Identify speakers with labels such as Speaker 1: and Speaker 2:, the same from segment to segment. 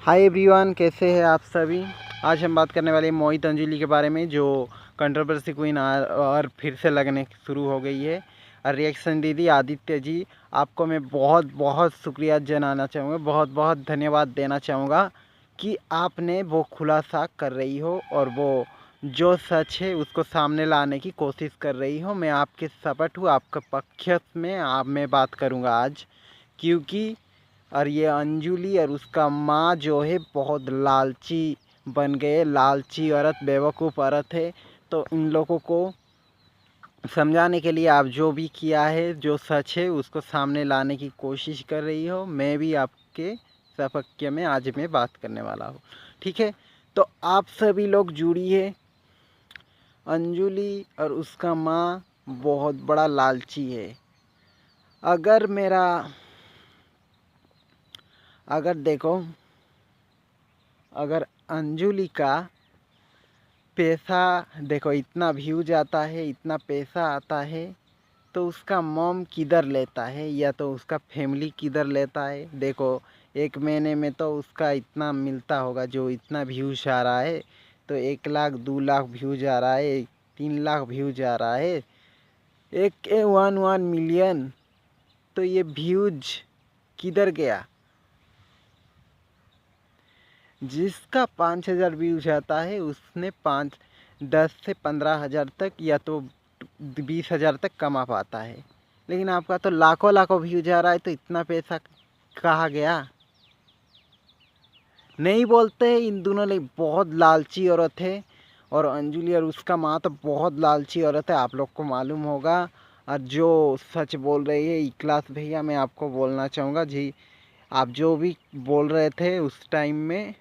Speaker 1: Hi everyone, कैसे हैं आप सभी। आज हम बात करने वाले हैं मोहित अंजलि के बारे में, जो कंट्रोवर्सी क्वीन और फिर से लगने शुरू हो गई है। और रिएक्शन दीदी आदित्य जी, आपको मैं बहुत बहुत शुक्रिया जनाना चाहूँगा, बहुत बहुत धन्यवाद देना चाहूँगा कि आपने वो खुलासा कर रही हो और वो जो सच है उसको सामने लाने की कोशिश कर रही हो। मैं आपके सपोर्ट हूँ, आपका पक्ष में मैं बात करूँगा आज, क्योंकि और ये अंजलि और उसका माँ जो है बहुत लालची बन गए। लालची औरत, बेवकूफ़ औरत है। तो इन लोगों को समझाने के लिए आप जो भी किया है, जो सच है उसको सामने लाने की कोशिश कर रही हो। मैं भी आपके सपक्ष में आज मैं बात करने वाला हूँ, ठीक है। तो आप सभी लोग जुड़िए। अंजलि और उसका माँ बहुत बड़ा लालची है। अगर देखो, अगर अंजलि का पैसा देखो, इतना व्यूज आता है, इतना पैसा आता है, तो उसका मॉम किधर लेता है या तो उसका फैमिली किधर लेता है। देखो, एक महीने में तो उसका इतना मिलता होगा, जो इतना व्यूज आ रहा है, तो 1 लाख 2 लाख व्यूज आ रहा है, 3 लाख व्यूज आ रहा है, एक 1 मिलियन। तो ये व्यूज किधर गया। जिसका 5,000 व्यूज आता है उसने 10 से 15,000 तक या तो 20,000 तक कमा पाता है। लेकिन आपका तो लाखों लाखों व्यूज आ रहा है, तो इतना पैसा कहाँ गया। नहीं बोलते। इन दोनों ने बहुत लालची औरत है, और अंजलि और उसका माँ तो बहुत लालची औरत है, आप लोग को मालूम होगा। और जो सच बोल रही है इखलास भैया, मैं आपको बोलना चाहूँगा जी, आप जो भी बोल रहे थे उस टाइम में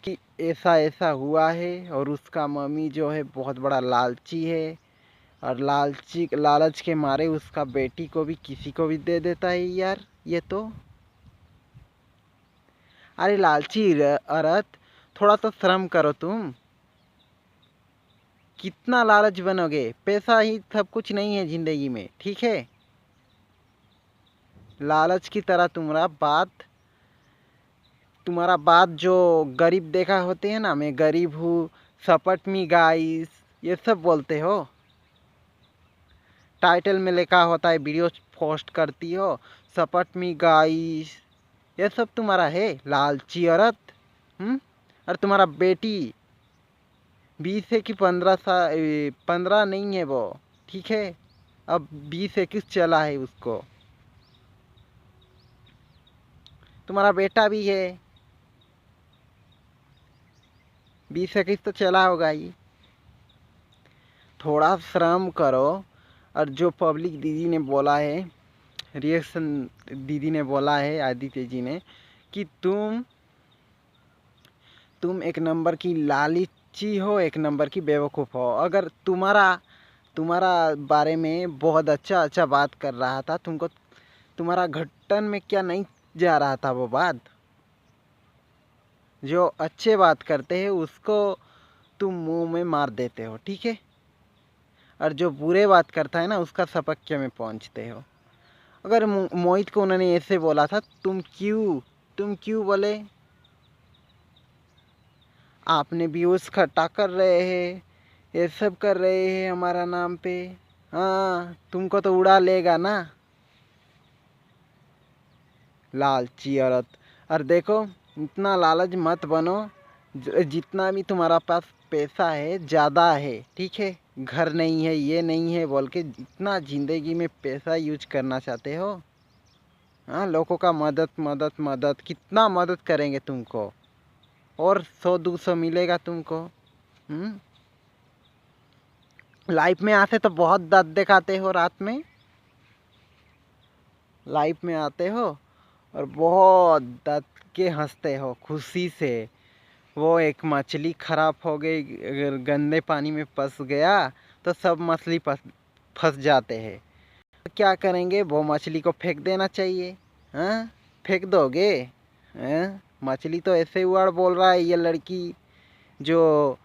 Speaker 1: कि ऐसा ऐसा हुआ है, और उसका मम्मी जो है बहुत बड़ा लालची है, और लालच के मारे उसका बेटी को भी किसी को भी दे देता है यार। ये तो, अरे लालची औरत, थोड़ा तो शर्म करो तुम। कितना लालच बनोगे। पैसा ही सब कुछ नहीं है जिंदगी में, ठीक है। लालच की तरह तुम्हारा बात जो गरीब देखा होते हैं ना, मैं गरीब हूँ, सपोर्ट मी गाइस, ये सब बोलते हो। टाइटल में लिखा होता है, वीडियो पोस्ट करती हो, सपोर्ट मी गाइस, ये सब तुम्हारा है। लालची औरत। और तुम्हारा बेटी 20 है कि 15 नहीं है वो, ठीक है। अब 20-21 चला है उसको। तुम्हारा बेटा भी है, 20-21 तो चला होगा ही। थोड़ा शर्म करो। और जो पब्लिक दीदी ने बोला है, रिएक्शन दीदी ने बोला है, आदित्य जी ने, कि तुम एक नंबर की लालची हो, एक नंबर की बेवकूफ़ हो। अगर तुम्हारा बारे में बहुत अच्छा अच्छा बात कर रहा था, तुमको तुम्हारा घटन में क्या नहीं जा रहा था वो बात। जो अच्छे बात करते हैं उसको तुम मुंह में मार देते हो, ठीक है। और जो बुरे बात करता है ना, उसका सपक्ष में पहुंचते हो। अगर मोहित को उन्होंने ऐसे बोला था, तुम क्यों बोले, आपने व्यूज़ इकट्ठा कर रहे हैं, ये सब कर रहे हैं हमारा नाम पे। हाँ, तुमको तो उड़ा लेगा ना, लालची औरत। और देखो, इतना लालच मत बनो। जितना भी तुम्हारा पास पैसा है, ज़्यादा है, ठीक है। घर नहीं है, ये नहीं है बोल के इतना ज़िंदगी में पैसा यूज करना चाहते हो। हाँ, लोगों का मदद मदद मदद, कितना मदद करेंगे तुमको, और 100-200 मिलेगा तुमको। लाइफ में आते तो बहुत दर्द दिखाते हो, रात में लाइफ में आते हो और बहुत दर्द के हंसते हो खुशी से। वो एक मछली खराब हो गई, अगर गंदे पानी में फंस गया तो सब मछली फंस जाते हैं। तो क्या करेंगे, वो मछली को फेंक देना चाहिए। हाँ, फेंक दोगे। हाँ? मछली तो ऐसे वर्ड बोल रहा है ये लड़की, जो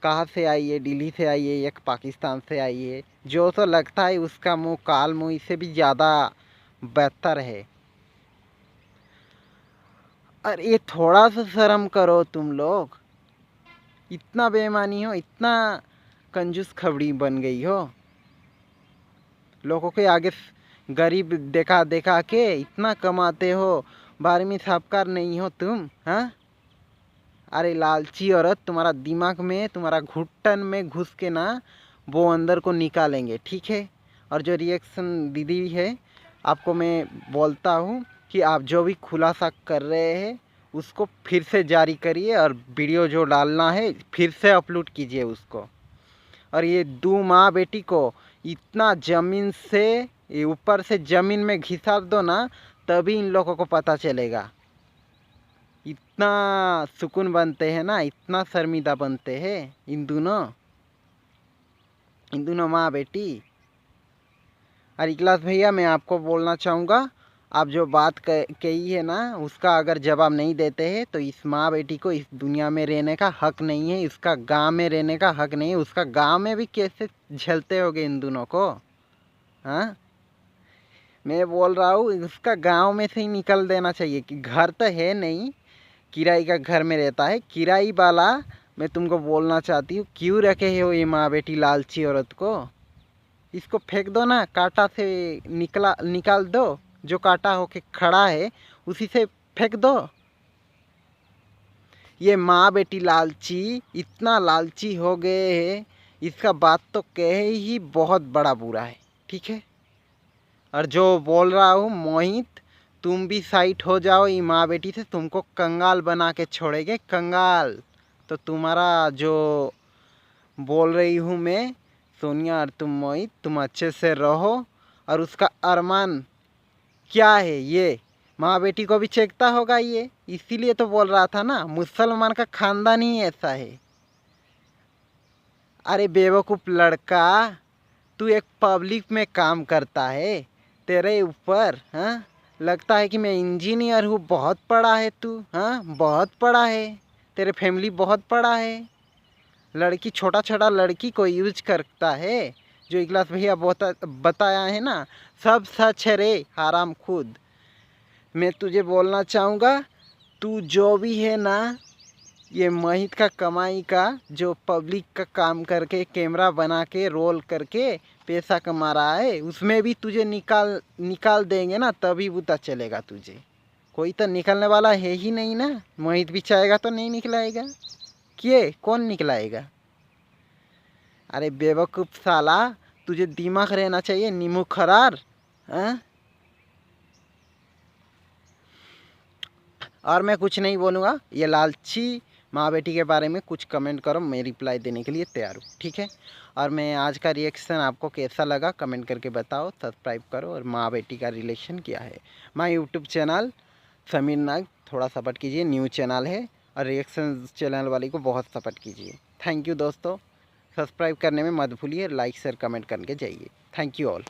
Speaker 1: कहाँ से आई है, दिल्ली से आई है या पाकिस्तान से आई है। जो तो लगता है उसका मुंह काल मुंह से भी ज़्यादा बेहतर है। अरे थोड़ा सा शर्म करो तुम लोग, इतना बेईमानी हो, इतना कंजूस खबड़ी बन गई हो, लोगों के आगे गरीब देखा देखा के इतना कमाते हो, बारे में साहबकार नहीं हो तुम, हाँ? अरे लालची औरत, तुम्हारा दिमाग में, तुम्हारा घुटन में घुस के ना वो अंदर को निकालेंगे, ठीक है? और जो रिएक्शन दीदी है, आपको मैं बोलता हूँ कि आप जो भी खुलासा कर रहे हैं उसको फिर से जारी करिए, और वीडियो जो डालना है फिर से अपलोड कीजिए उसको। और ये दो माँ बेटी को इतना ज़मीन से, ये ऊपर से ज़मीन में घिसा दो ना, तभी इन लोगों को पता चलेगा। इतना सुकून बनते हैं ना, इतना शर्मिंदा बनते हैं इन दोनों माँ बेटी। और इखलास भैया, मैं आपको बोलना चाहूँगा, आप जो बात कही है ना, उसका अगर जवाब नहीं देते हैं तो इस माँ बेटी को इस दुनिया में रहने का हक नहीं है, इसका गांव में रहने का हक नहीं है। उसका गांव में भी कैसे झेलते होगे इन दोनों को, हाँ? मैं बोल रहा हूँ उसका गांव में से ही निकल देना चाहिए, कि घर तो है नहीं, किराए का घर में रहता है किराई वाला। मैं तुमको बोलना चाहती हूँ, क्यों रखे हो ये माँ बेटी लालची औरत को? इसको फेंक दो ना, कांटा से निकाल दो, जो कांटा होके खड़ा है उसी से फेंक दो। ये माँ बेटी लालची, इतना लालची हो गए हैं, इसका बात तो कहे ही बहुत बड़ा बुरा है, ठीक है? और जो बोल रहा हूँ मोहित, तुम भी साइड हो जाओ, ये माँ बेटी से तुमको कंगाल बना के छोड़ेंगे, कंगाल। तो तुम्हारा जो बोल रही हूँ मैं, सोनिया और तुम मोहित, तुम अच्छे से रहो। और उसका अरमान क्या है ये माँ बेटी को भी चेकता होगा ये, इसीलिए तो बोल रहा था ना, मुसलमान का खानदान ही ऐसा है। अरे बेवकूफ़ लड़का, तू एक पब्लिक में काम करता है, तेरे ऊपर हाँ लगता है कि मैं इंजीनियर हूँ, बहुत पढ़ा है तू, हाँ बहुत पढ़ा है, तेरे फैमिली बहुत पढ़ा है। लड़की, छोटा छोटा लड़की को यूज करता है, जो इखलास भैया बताया है ना, सब सच है रे हराम खुद। मैं तुझे बोलना चाहूँगा, तू जो भी है ना, ये मोहित का कमाई का, जो पब्लिक का काम करके कैमरा बना के रोल करके पैसा कमा रहा है, उसमें भी तुझे निकाल देंगे ना, तभी पता चलेगा तुझे। कोई तो निकलने वाला है ही नहीं ना, मोहित भी चाहेगा तो नहीं निकलाएगा, कौन निकलाएगा? अरे बेवकूफ़ साला, तुझे दिमाग रहना चाहिए, नीमू खरार, हाँ? और मैं कुछ नहीं बोलूँगा, ये लालची माँ बेटी के बारे में कुछ कमेंट करो, मैं रिप्लाई देने के लिए तैयार हूँ, ठीक है? और मैं आज का रिएक्शन आपको कैसा लगा कमेंट करके बताओ, सब्सक्राइब करो, और माँ बेटी का रिलेशन क्या है। माय यूट्यूब चैनल समीर नाग, थोड़ा सपोर्ट कीजिए, न्यू चैनल है, और रिएक्शन चैनल वाली को बहुत सपोर्ट कीजिए। थैंक यू दोस्तों, सब्सक्राइब करने में मत भूलिए, लाइक शेयर कमेंट करके जाइए। Thank you all.